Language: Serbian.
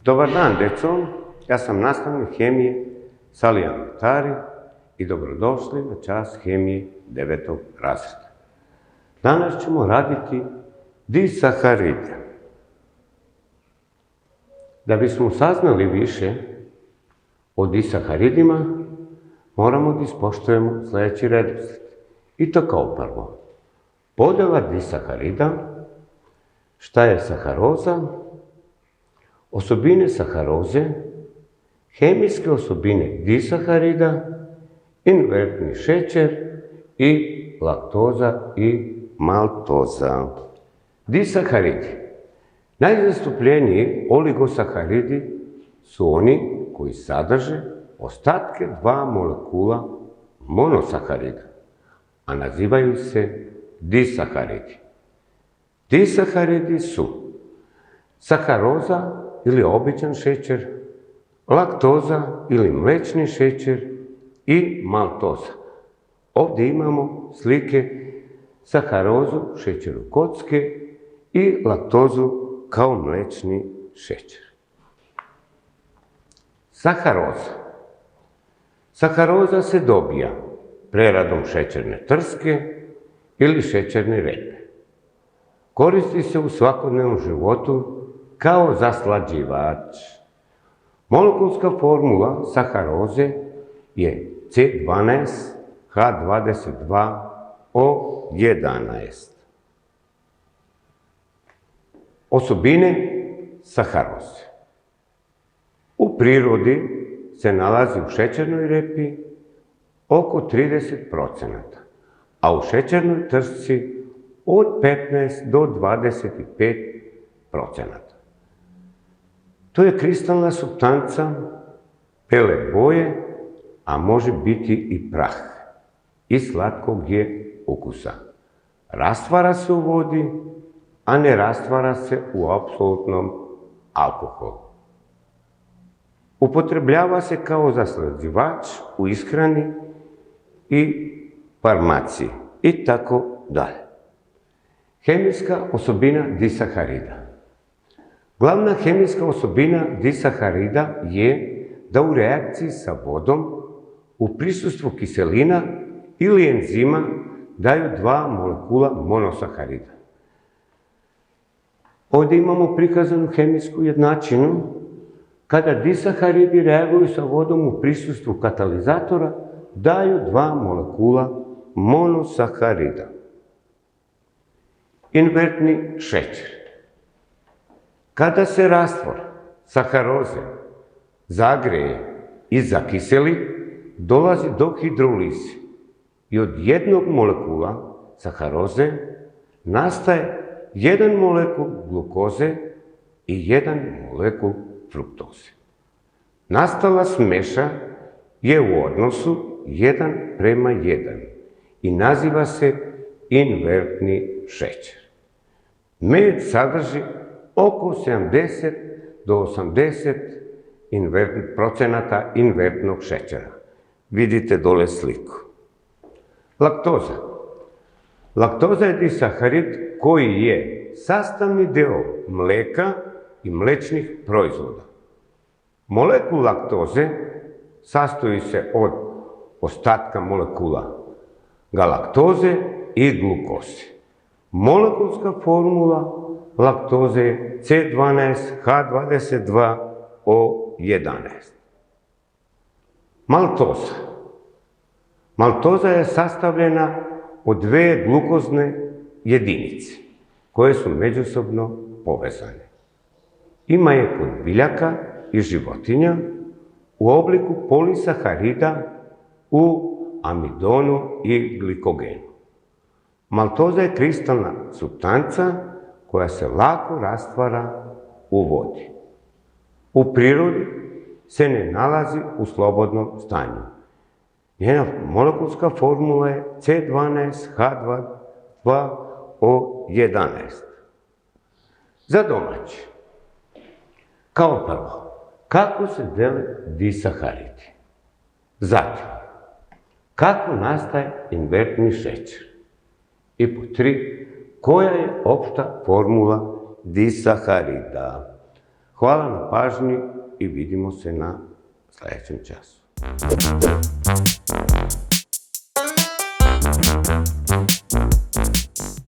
Dobar dan, deco. Ja sam nastavnik hemije Salijan Vitari i dobrodošli na čas hemije 9. razreda. Danas ćemo raditi disaharide. Da bismo saznali više o disaharidima, moramo da ispoštujemo sljedeći redoslijed. I to kao prvo. Podela disaharida, šta je saharoza, osobine saharoze, hemijske osobine disaharida, inertni šećer i laktoza i maltoza. Disaharidi. Najzastupljeniji oligosaharidi su oni koji sadrže ostatke dva molekula monosaharida, a nazivaju se disaharidi. Disaharidi su saharoza ili običan šećer, laktoza ili mlečni šećer i maltoza. Ovdje imamo slike saharozu, šećeru kocke i laktozu kao mlečni šećer. Saharoza. Saharoza se dobija preradom šećerne trske ili šećerne repe. Koristi se u svakodnevnom životu kao zaslađivač. Molekulska formula saharoze je C12H22O11. Osobine saharoze. U prirodi se nalazi u šećernoj repi oko 30%, a u šećernoj trsci od 15 do 25%. To je kristalna supstanca bele boje, a može biti i prah i slatkog je ukusa. Rastvara se u vodi, a ne rastvara se u apsolutnom alkoholu. Upotrebljava se kao zaslađivač u ishrani i farmaciji i tako dalje. Hemijska osobina disaharida. Glavna hemijska osobina disaharida je da u reakciji sa vodom u prisustvu kiselina ili enzima daju dva molekula monosaharida. Ovdje imamo prikazanu hemijsku jednačinu. Kada disaharidi reaguju sa vodom u prisustvu katalizatora, daju dva molekula monosaharida. Inertni šećer. Kada se rastvor saharoze zagreje i zakiseli, dolazi do hidrolize i od jednog molekula saharoze nastaje jedan molekul glukoze i jedan molekul fruktoze. Nastala smeša je u odnosu 1:1 i naziva se inertni šećer. Med sadrži oko 70 do 80% inertnog šećera. Vidite dole sliku. Laktoza. Laktoza je disaharid koji je sastavni deo mleka i mlečnih proizvoda. Molekul laktoze sastoji se od ostatka molekula galaktoze i glukoze. Molekulska formula laktoze je C12H22O11. Maltoza. Maltoza je sastavljena od dve glukozne jedinice koje su međusobno povezane. Ima je kod biljaka i životinja u obliku polisaharida u amidonu i glikogenu. Maltoza je kristalna supstanca koja se lako rastvara u vodi. U prirodi se ne nalazi u slobodnom stanju. Njena molekulska formula je C12H22O11. Za domaći. Kao prvo, kako se dele disaharidi? Zatim, kako nastaje inertni šećer? I pod 3, koja je opšta formula disaharida? Hvala na pažnji i vidimo se na sledećem času.